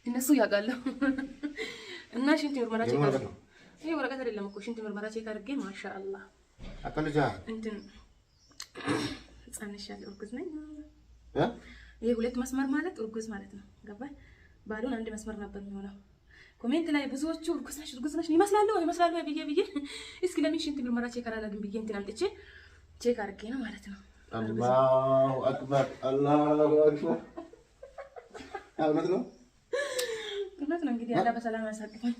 እነሱ ያውቃሉ። እና ሽንት ምርመራ ቼክ አድርጌ ይሄ ወረቀት አይደለም እኮ ሽንት ምርመራ ቼክ አድርጌ ማሻአላህ አቀልጃ እንትን ጻንሻለሁ እርጉዝ ነኝ። ይሄ ሁለት መስመር ማለት እርጉዝ ማለት ነው። ገባህ? ባሉን አንድ መስመር ነበር የሚሆነው። ኮሜንት ላይ ብዙዎቹ እርጉዝ ነሽ ይመስላሉ ብዬ እስኪ ለምን ሽንት ምርመራ ቼክ አላደርግም ብዬ እንትን አምጥቼ ቼክ አድርጌ ነው ማለት ነው። አላሁ አክበር አላሁ አክበር። እውነት ነው እንግዲህ አላ በሰላም ያሳቅፈኝ።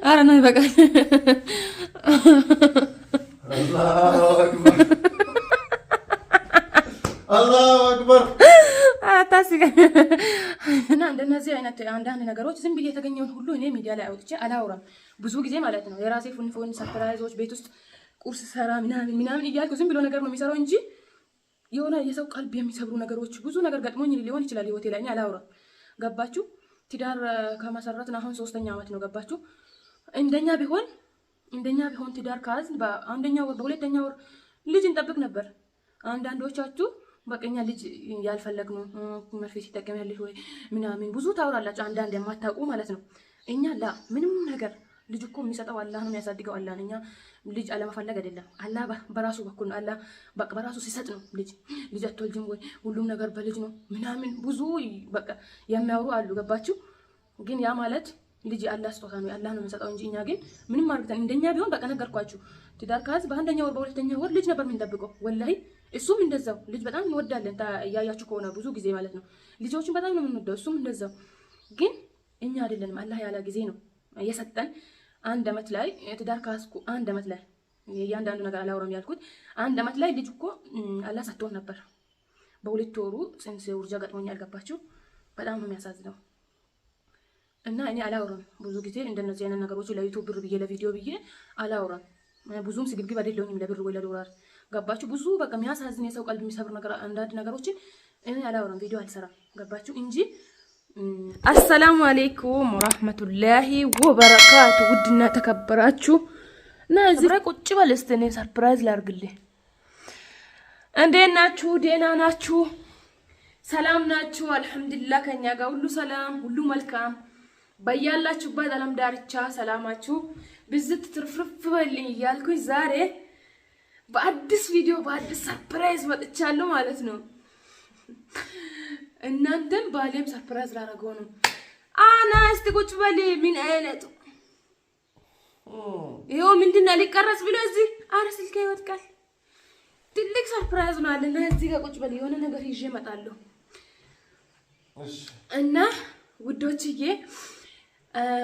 ኧረ ነው ይበቃል። አላሁ አክበር አላሁ አክበር። አታስቀኝ። እና እንደነዚህ አይነት አንዳንድ ነገሮች ዝም ብዬ የተገኘውን ሁሉ እኔ ሚዲያ ላይ አውጥቼ አላወራም ብዙ ጊዜ ማለት ነው። የራሴ ፉን ሰርፕራይዞች ቤት ውስጥ ቁርስ ሰራ ምናምን እያልኩ ዝም ብሎ ነገር ነው የሚሰራው እንጂ የሆነ የሰው ቀልብ የሚሰብሩ ነገሮች ብዙ ነገር ገጥሞኝ ሊሆን ይችላል ህይወቴ ላይ እኔ አላወራም። ገባችሁ? ትዳር ከመሰረትን አሁን 3ኛ ዓመት ነው። ገባችሁ? እንደኛ ቢሆን ትዳር ካዝን በአንደኛው ወር በሁለተኛ ወር ልጅ እንጠብቅ ነበር። አንዳንዶቻችሁ በቀኛ ልጅ ያልፈለግነው መርፌ ሲጠቀሚያለሽ ወይ ምናምን ብዙ ታወራላችሁ፣ አንዳንድ የማታውቁ ማለት ነው። እኛ ምንም ነገር ልጅ እኮ የሚሰጠው አላህ ነው፣ የሚያሳድገው አላህ ነው። እኛ ልጅ አለመፈለግ አይደለም፣ አላህ በራሱ በኩል ነው። አላህ በቃ በራሱ ሲሰጥ ነው። ልጅ አትወልጂም ወይ ሁሉም ነገር በልጅ ነው ምናምን ብዙ በቃ የሚያወሩ አሉ። ገባችሁ? ግን ያ ማለት ልጅ አላህ ስጦታ ነው፣ አላህ ነው የሚሰጠው እንጂ እኛ ግን ምንም አድርገን እንደኛ ቢሆን በቃ ነገርኳችሁ። ትዳር ካዝ በአንደኛ ወር በሁለተኛ ወር ልጅ ነበር የምንጠብቀው። ወላሂ እሱም እንደዛው ልጅ በጣም እንወዳለን። እያያችሁ ከሆነ ብዙ ጊዜ ማለት ነው ልጆችን በጣም ነው የምንወደው። እሱም እንደዛው ግን እኛ አይደለንም፣ አላህ ያለ ጊዜ ነው የሰጠን። 1 ዓመት ላይ ትዳር ካዝኩ 1 ዓመት ላይ እያንዳንዱ ነገር አላወራም ያልኩት 1 ዓመት ላይ ልጅ እኮ አላህ ሰጥቶን ነበር። በሁለት ወሩ ጽንስ ውርጃ ገጥሞኛል። ገባችሁ? በጣም ነው የሚያሳዝነው። እና እኔ አላወራም ብዙ ጊዜ እንደነዚህ አይነት ነገሮች ለዩቲዩብ ብር ብዬ ለቪዲዮ ብዬ አላወራም። ብዙም ስግብግብ አይደለሁኝም ለብር ወይ ለዶላር። ገባችሁ? ብዙ በቃ የሚያሳዝን የሰው ቀልብ የሚሰብር ነገር አንዳንድ ነገሮችን እኔ አላወራም፣ ቪዲዮ አልሰራም። ገባችሁ? እንጂ አሰላሙ አለይኩም ወራህመቱላሂ ወበረካቱ። ውድና ተከበራችሁ እና እዚህ ላይ ቁጭ በል እስቲ እኔ ሰርፕራይዝ ላድርግልህ። እንዴት ናችሁ? ደህና ናችሁ? ሰላም ናችሁ? አልሐምዱሊላህ ከኛ ጋር ሁሉ ሰላም፣ ሁሉ መልካም። በያላችሁበት ዓለም ዳርቻ ሰላማችሁ ብዝት ትርፍርፍ በልኝ እያልኩኝ ዛሬ በአዲስ ቪዲዮ በአዲስ ሰርፕራይዝ መጥቻለሁ ማለት ነው። እናንተም ባሌም ሰርፕራይዝ ላደርገው ነው። አና እስቲ ቁጭ በል። ምን አይነቱ ይሄው ምንድነው ሊቀረጽ ብሎ እዚህ አረ ስልኬ ይወድቃል። ትልቅ ሰርፕራይዝ ነው አለና እዚህ ጋር ቁጭ በል። የሆነ ነገር ይዤ እመጣለሁ እና ውዶችዬ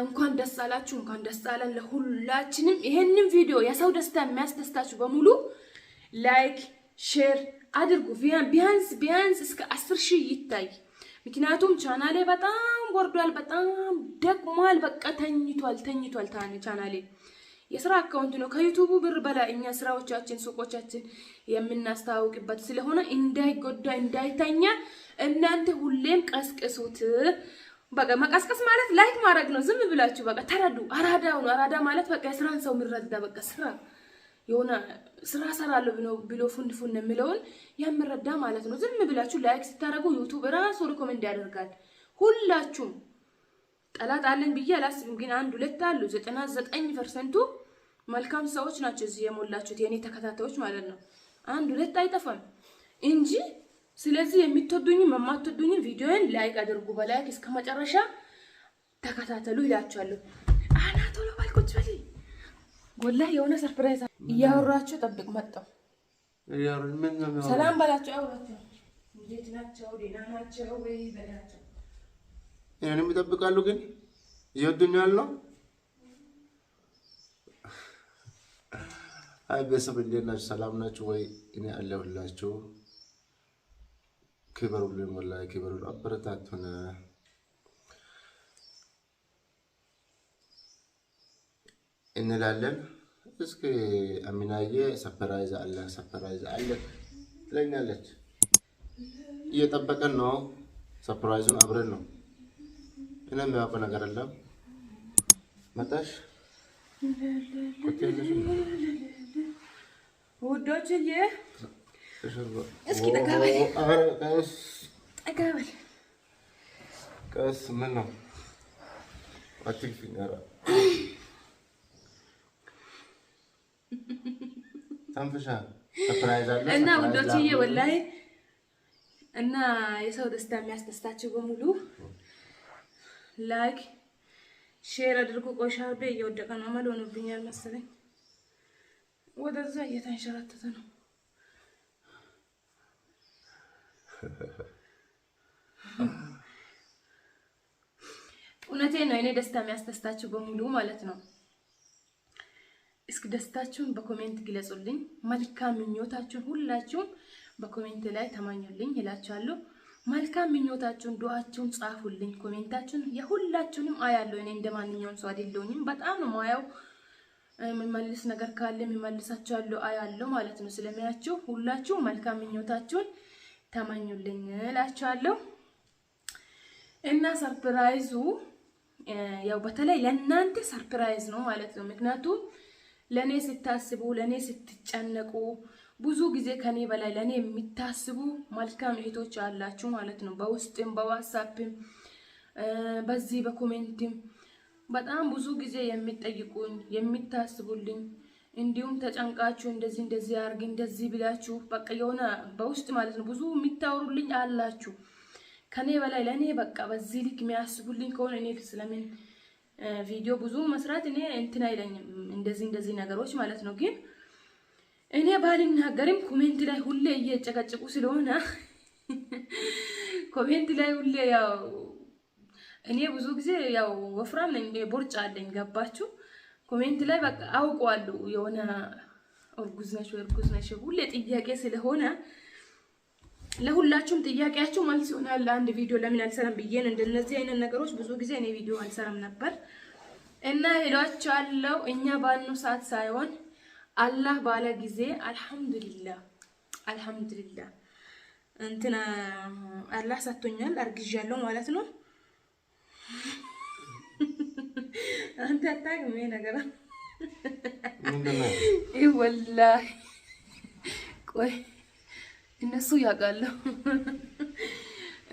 እንኳን ደስ አላችሁ፣ እንኳን ደስ አለን ለሁላችንም። ይሄንን ቪዲዮ የሰው ደስታ የሚያስደስታችሁ በሙሉ ላይክ ሼር አድርጉ። ቢያንስ እስከ 10,000 ይታይ። ምክንያቱም ቻናሌ በጣም ወርዷል፣ በጣም ደክሟል። በቃ ተኝቷል ቻናሌ። የስራ አካውንት ነው ከዩቲዩብ ብር በላይ እኛ ስራዎቻችን ሱቆቻችን የምናስተዋውቅበት ስለሆነ እንዳይጎዳ እንዳይተኛ እናንተ ሁሌም ቀስቅሱት። በቃ መቀስቀስ ማለት ላይክ ማድረግ ነው። ዝም ብላችሁ በቃ ተረዱ። አራዳው ነው። አራዳ ማለት በቃ የስራን ሰው የሚረዳ በቃ ስራ የሆነ ስራ ሰራለሁ ብሎ ፉን የሚለውን የሚረዳ ማለት ነው። ዝም ብላችሁ ላይክ ስታደርጉ ዩቲዩብ ራሱ ሪኮመንድ ያደርጋል። ሁላችሁም ጠላት አለን ብዬ አላስብም፣ ግን 1-2 አሉ። 99% መልካም ሰዎች ናቸው እዚህ የሞላችሁት የኔ ተከታታዮች ማለት ነው። 1-2 አይጠፋም እንጂ ስለዚህ የምትወዱኝም የማትወዱኝም ቪዲዮን ላይክ አድርጉ። በላይክ እስከ መጨረሻ ተከታተሉ ይላችኋለሁ። ቶሎ በል ቁጭ በል። ወላሂ የሆነ ሰርፕራይዝ እያወራችሁ ጠብቅ። መጣሁ ሰላም በላቸው። አውራቸው እንዴት ናቸው? ደህና ናቸው ወይ በላቸው። እኔንም ይጠብቃሉ ግን ይወዱኛል ነው። አይ ቤተሰብ እንዴት ናችሁ? ሰላም ናችሁ ወይ? እኔ አለሁላችሁ። ክበሩልኝ፣ ወላሂ ክበሩልኝ፣ አበረታቱን። እንላለን። እስኪ አሚናዬ ሰርፕራይዝ አለ ትለኛለች። እየጠበቀን ነው። ሰርፕራይዙን አብረን ነው። እኔም የሚያውቀው ነገር የለም። መጣሽ ውዶችዬ እስኪ ተቀበል ተቀበል። ቀስ ምን ነው አትግፊኝ። ኧረ ተንፍሻ ሰርፕራይዝ አለ እና ውዶችዬ ወላሂ እና የሰው ደስታ የሚያስደስታችሁ በሙሉ ላይክ ሼር አድርጉ። ቆሻቤ እየወደቀ ነው። አመል ሆኖብኛል መሰለኝ። ወደዛ እየተንሸራተተ ነው። እውነቴን ነው። እኔ ደስታ የሚያስደስታችሁ በሙሉ ማለት ነው። እስኪ ደስታችሁን በኮሜንት ግለጹልኝ። መልካም ምኞታችሁን ሁላችሁም በኮሜንት ላይ ተማኙልኝ እላችኋለሁ። መልካም ምኞታችሁን ዱአችሁን ጻፉልኝ። ኮሜንታችሁን የሁላችሁንም አያለሁ። እኔ እንደማንኛውም ሰው አይደለሁኝም። በጣም ነው ማያው። የሚመልስ ነገር ካለ የሚመልሳችኋለሁ አያለሁ ማለት ነው። ስለሚያችሁ ሁላችሁ መልካም ምኞታችሁን ተማኙልኝ እላችኋለሁ። እና ሰርፕራይዙ ያው በተለይ ለእናንተ ሰርፕራይዝ ነው ማለት ነው። ምክንያቱም ለኔ ስታስቡ ለኔ ስትጨነቁ ብዙ ጊዜ ከኔ በላይ ለኔ የሚታስቡ መልካም እህቶች አላችሁ ማለት ነው። በውስጥም በዋትስአፕም በዚህ በኮሜንትም በጣም ብዙ ጊዜ የሚጠይቁኝ የሚታስቡልኝ፣ እንዲሁም ተጨንቃችሁ እንደዚህ አርግ እንደዚህ ብላችሁ በቃ የሆነ በውስጥ ማለት ነው ብዙ የሚታወሩልኝ አላችሁ። ከኔ በላይ ለኔ በቃ በዚህ ልክ የሚያስቡልኝ ከሆነ እኔ ስለምን ቪዲዮ ብዙ መስራት እኔ እንትን አይለኝም እንደዚህ ነገሮች ማለት ነው። ግን እኔ ባልናገርም ኮሜንት ላይ ሁሌ እየጨቀጨቁ ስለሆነ ኮሜንት ላይ ሁሌ ያው እኔ ብዙ ጊዜ ያው ወፍራም ነኝ፣ ቦርጫ አለኝ። ገባችሁ? ኮሜንት ላይ በቃ አውቀዋለሁ የሆነ እርጉዝ ነሽ ሁሌ ጥያቄ ስለሆነ ለሁላችሁም ጥያቄያችሁ መልስ ይሆናል። አንድ ቪዲዮ ለምን አልሰራም ብዬ ነው እንደነዚህ አይነት ነገሮች ብዙ ጊዜ እኔ ቪዲዮ አልሰራም ነበር እና ሄሏችኋለሁ። እኛ ባኑ ሰዓት ሳይሆን አላህ ባለ ጊዜ አልহামዱሊላህ እንትና አላህ ሰጥቶኛል፣ አርግዣለሁ ማለት ነው። አንተ አታውቅም ይሄ ነገር ወላሂ ቆይ እነሱ ያውቃሉ።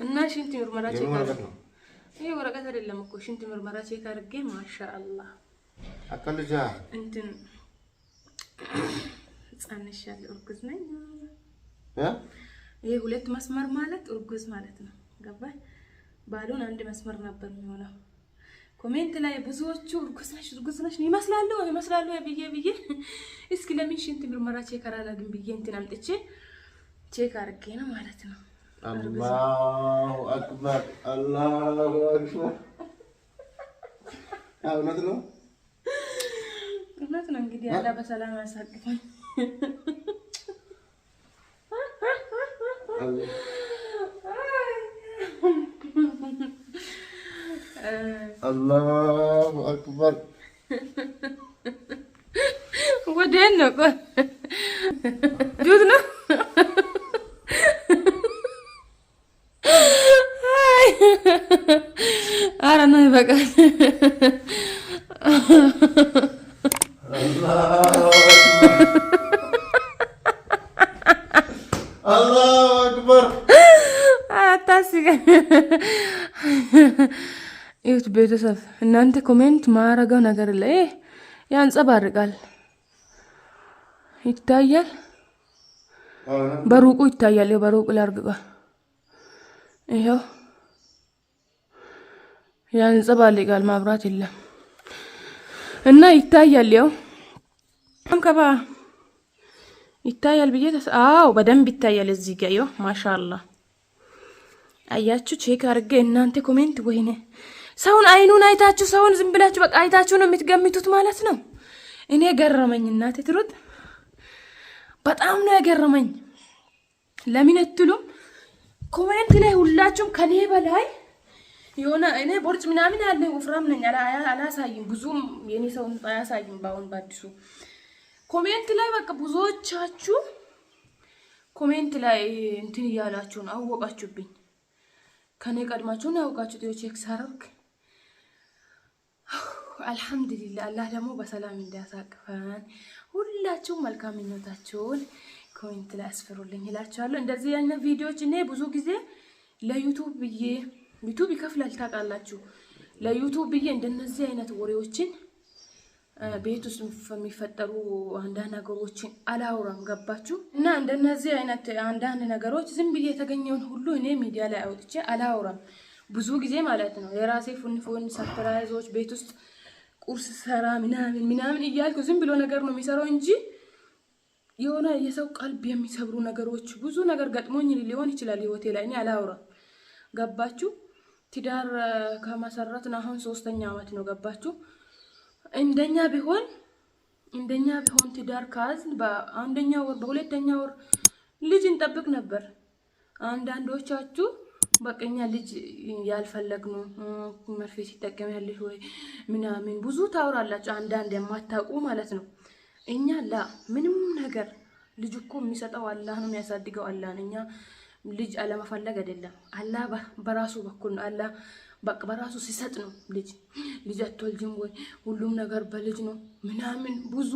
እና ሽንት ምርመራ ቼክ አድርጌ ይሄ ወረቀት አይደለም እኮ ሽንት ምርመራ ቼክ አድርጌ ማሻአላህ አቀልጃ እንትን ጻንሻለሁ፣ እርጉዝ ነኝ። ይሄ ሁለት መስመር ማለት እርጉዝ ማለት ነው። ገባህ? ባሉን አንድ መስመር ነበር የሚሆነው። ኮሜንት ላይ ብዙዎቹ እርጉዝ ነሽ ይመስላሉ ብዬ እስኪ ለምን ሽንት ምርመራ ቼክ አላደርግም ብዬ እንትን አምጥቼ ቼክ አድርጌ ነው ማለት ነው። አላሁ አክበር አላሁ አክበር። እውነት ነው እንግዲህ አላ በሰላም ያሳቅፈኝ። አላሁ አክበር። ወዴት ነው? ቆይ ጁት ነው። ኧረ ነው ይበቃል። አላሁ አክበር። አታስቀኝ። ይሁት ቤተሰብ እናንተ ኮሜንት ማረጋው ነገር ላይ ያንጸባርቃል፣ ይታያል፣ በሩቁ ይታያል። በሩቁ ላርግባ ይሄው ያንጸባርቃል። ማብራት የለም እና ይታያል። ያው አንከባ ይታያል ብዬ አዎ በደንብ ይታያል። እዚህ ጋር ይኸው ማሻአላህ አያችሁ። ቼክ አድርጌ እናንተ ኮሜንት ወይኔ ሰውን አይኑን አይታችሁ ሰውን ዝም ብላችሁ በቃ አይታችሁ ነው የምትገምቱት ማለት ነው። እኔ ገረመኝ እናቴ ትሩጥ በጣም ነው ያገረመኝ። ለምን አትሉም? ኮሜንት ላይ ሁላችሁም ከኔ በላይ የሆነ እኔ ቦርጭ ምናምን ያለ ወፍራም ነኝ አላሳይም፣ ብዙም የኔ ሰው አያሳይም። ባውን ባዲሱ ኮሜንት ላይ በቃ ብዙዎቻችሁ ኮሜንት ላይ እንትን እያላችሁ ነው። አወቃችሁብኝ። ከኔ ቀድማችሁ ነው ያውቃችሁት። ቼክ ሳርክ አልሐምዱሊላህ አላህ ደግሞ በሰላም እንዲያሳቅፈን ሁላችሁም መልካም ምኞታችሁን ኮሜንት ላይ አስፍሩልኝ እላችኋለሁ። እንደዚህ አይነት ቪዲዮዎች እኔ ብዙ ጊዜ ለዩቲዩብ ብዬ ዩቲዩብ ይከፍላል ታውቃላችሁ። ለዩቲዩብ ብዬ እንደነዚህ አይነት ወሬዎችን ቤት ውስጥ የሚፈጠሩ አንዳንድ ነገሮችን አላውራም ገባችሁ? እና እንደነዚህ አይነት አንዳንድ ነገሮች ዝም ብዬ የተገኘውን ሁሉ እኔ ሚዲያ ላይ አውጥቼ አላውራም ብዙ ጊዜ ማለት ነው። የራሴ ፉን ሰርፕራይዞች ቤት ውስጥ ቁርስ ሰራ ምናምን እያልኩ ዝም ብሎ ነገር ነው የሚሰራው እንጂ የሆነ የሰው ቀልብ የሚሰብሩ ነገሮች ብዙ ነገር ገጥሞኝ ሊሆን ይችላል ህይወቴ ላይ እኔ አላውራም ገባችሁ? ትዳር ከመሰረትን አሁን 3ኛ ዓመት ነው ገባችሁ? እንደኛ ቢሆን ትዳር ካዝን በ1ኛ ወር በ2ኛ ወር ልጅ እንጠብቅ ነበር። አንዳንዶቻችሁ በቀኛ ልጅ ያልፈለግነው መርፌ ሲጠቀም ያለሽ ወይ ምናምን ብዙ ታወራላችሁ አንዳንድ የማታውቁ ማለት ነው። እኛ ምንም ነገር ልጅ እኮ የሚሰጠው አላህ ነው የሚያሳድገው አላህ ነው። እኛ ልጅ አለመፈለግ አይደለም አላህ በራሱ በኩል ነው አላህ በቃ በራሱ ሲሰጥ ነው። ልጅ አትወልጂም ወይ ሁሉም ነገር በልጅ ነው ምናምን ብዙ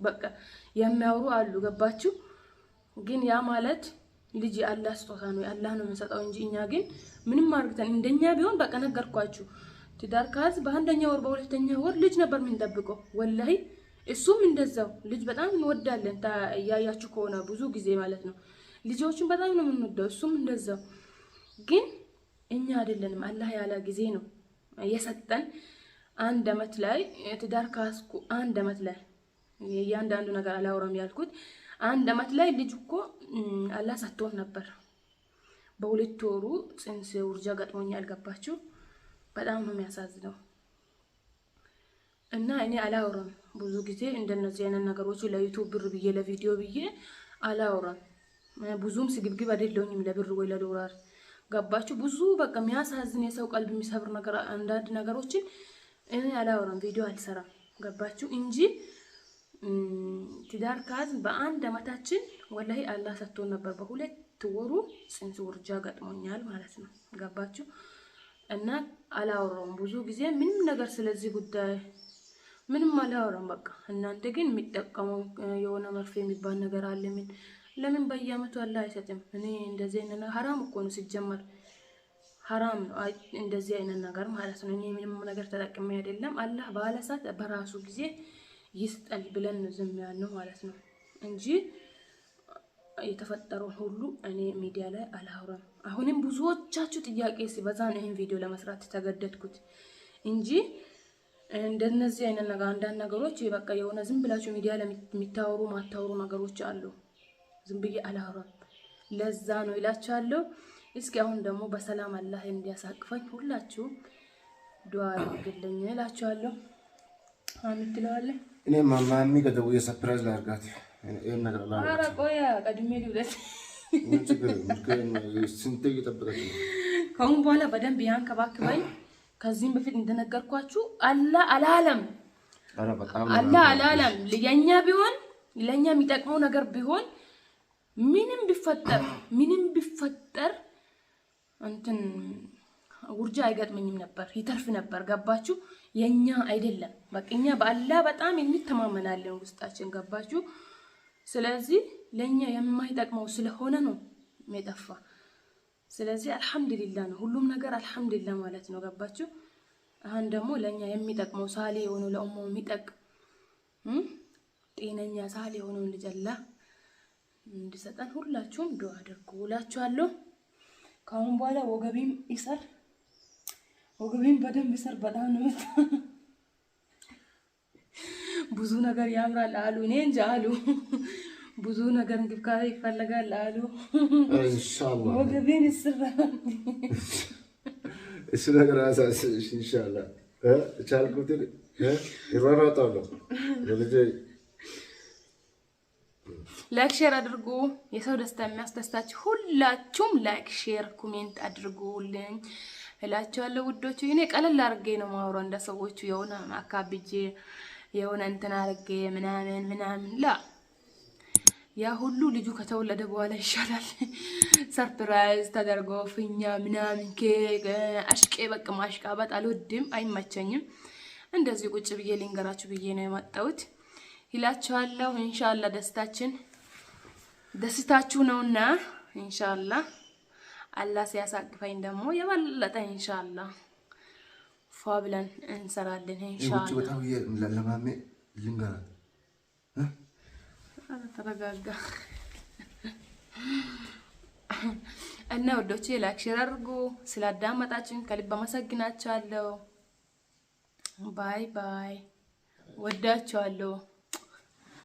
በቃ የሚያወሩ አሉ ገባችሁ? ግን ያ ማለት ልጅ አላህ ስጦታ ነው አላህ ነው የሚሰጠው እንጂ እኛ ግን ምንም አርግተን እንደኛ ቢሆን በቃ ነገርኳችሁ ትዳር ካዝ በ1ኛ ወር በ2ኛ ወር ልጅ ነበር የምንጠብቀው ወላሂ። እሱም እንደዛው ልጅ በጣም እንወዳለን ያያችሁ ከሆነ ብዙ ጊዜ ማለት ነው ልጆችን በጣም ነው የምንወደው። እሱም እንደዛው ግን እኛ አይደለንም አላህ ያለ ጊዜ ነው የሰጠን። 1 ዓመት ላይ ትዳር ካስኩ 1 ዓመት ላይ ያንዳንዱ ነገር አላወራም ያልኩት 1 ዓመት ላይ ልጅ እኮ አላህ ሰጥቶን ነበር። በ2 ወሩ ጽንስ ውርጃ ገጥሞኛል ገባችሁ? በጣም ነው የሚያሳዝነው። እና እኔ አላወራም ብዙ ጊዜ እንደነዚህ አይነት ነገሮች ለዩቲዩብ ብር ብዬ ለቪዲዮ ብዬ አላወራም። ብዙም ስግብግብ አይደለሁኝም ለብር ወይ ለዶላር ገባችሁ? ብዙ በቃ የሚያሳዝን የሰው ቀልብ የሚሰብር ነገር አንዳንድ ነገሮችን እኔ አላወራም ቪዲዮ አልሰራም ገባችሁ? እንጂ ትዳር ካዝ በ1 ዓመታችን ወላሂ አላህ ሰጥቶን ነበር። በ2 ወሩ ጽንስ ውርጃ ገጥሞኛል ማለት ነው ገባችሁ? እና አላወራውም ብዙ ጊዜ ምንም ነገር ስለዚህ ጉዳይ ምንም አላወራም። በቃ እናንተ ግን የሚጠቀመው የሆነ መርፌ የሚባል ነገር አለ። ለምን በየአመቱ አላህ አይሰጥም? እኔ እንደዚህ አይነት ሐራም እኮ ነው ሲጀመር ሐራም ነው እንደዚህ አይነት ነገር ማለት ነው። እኔ ምንም ነገር ተጠቅሜ አይደለም አላህ ባለሳት በራሱ ጊዜ ይስጠል ብለን ዝም ያልነው ማለት ነው እንጂ የተፈጠረው ሁሉ እኔ ሚዲያ ላይ አላወራም። አሁንም ብዙዎቻችሁ ጥያቄ ሲበዛ ነው ይሄን ቪዲዮ ለመስራት ተገደድኩት እንጂ እንደነዚህ አይነት ነገር አንዳንድ ነገሮች በቃ የሆነ ዝም ብላችሁ ሚዲያ ላይ የሚታወሩ ማታወሩ ነገሮች አሉ። ዝም ብዬ አላወራም ለዛ ነው ይላችኋለሁ። እስኪ አሁን ደግሞ በሰላም አላህ እንዲያሳቅፈኝ ሁላችሁ ዱአ አድርጉልኝ እላችኋለሁ። አሚን ትለዋለህ። እኔ ማማሚ ከደው የሰርፕራይዝ ላርጋት ይሄን ነገር አላ አረ ቆያ ቀድሜ ልውለት ምን ችግር ስንት እየጠበቀች ነው። ከአሁን በኋላ በደንብ ያንከባክበኝ። ከዚህም በፊት እንደነገርኳችሁ አላህ አላለም አላህ አላለም። ለኛ ቢሆን ለኛ የሚጠቅመው ነገር ቢሆን ምንም ቢፈጠር እንትን ውርጃ አይገጥመኝም ነበር ይተርፍ ነበር ገባችሁ? የኛ አይደለም በቃኛ በአላህ በጣም እንተማመናለን ውስጣችን ገባችሁ? ስለዚህ ለኛ የማይጠቅመው ስለሆነ ነው የጠፋ። ስለዚህ አልহামዱሊላህ ነው ሁሉም ነገር አልহামዱሊላህ ማለት ነው ገባችሁ? አሁን ደግሞ ለኛ የሚጠቅመው ሳሌ ሆኖ ለኡሙ የሚጠቅም ጤነኛ ሳሌ ሆኖ እንጀላ እንድሰጠን ሁላችሁም ዱአ አድርጉ እላችኋለሁ። ካሁን በኋላ ወገቤም በደንብ ይሰር በጣም ነው ብዙ ነገር ያምራል አሉ። እኔ እንጃ አሉ ብዙ ነገር እንክብካቤ ይፈልጋል አሉ። ኢንሻአላህ ወገቤን ይስራል እሱ ነገር አሳስሽ ኢንሻአላህ ቻልኩት ይራራጣለሁ ለልጄ ላይክ ሼር አድርጉ። የሰው ደስታ የሚያስደስታችሁ ሁላችሁም ላይክ ሼር ኮሜንት አድርጉልኝ እላችኋለሁ ውዶቹ። እኔ ቀለል አድርጌ ነው ማውራው እንደ ሰዎቹ የሆነ አካብጄ የሆነ እንትን አድርጌ ምናምን ላ ያ ሁሉ ልጁ ከተወለደ በኋላ ይሻላል። ሰርፕራይዝ ተደርጎ ፍኛ ምናምን ኬክ አሽቄ በቃ ማሽቃበጥ አልወድም አይመቸኝም። እንደዚህ ቁጭ ብዬ ልንገራችሁ ብዬ ነው የመጣሁት ይላችኋለሁ። ኢንሻአላህ ደስታችሁ ነውና ኢንሻአላህ አላህ ሲያሳቅፈኝ ደግሞ የበለጠ ኢንሻአላህ ፏ ብለን እንሰራለን ኢንሻአላህ። በጣም ለማሜ ልንገራት ተረጋጋ እና ወዶቼ ላይክ ሼር አድርጉ። ስላዳመጣችሁኝ ከልብ አመሰግናችኋለሁ። ባይ ባይ። ወዳችኋለሁ።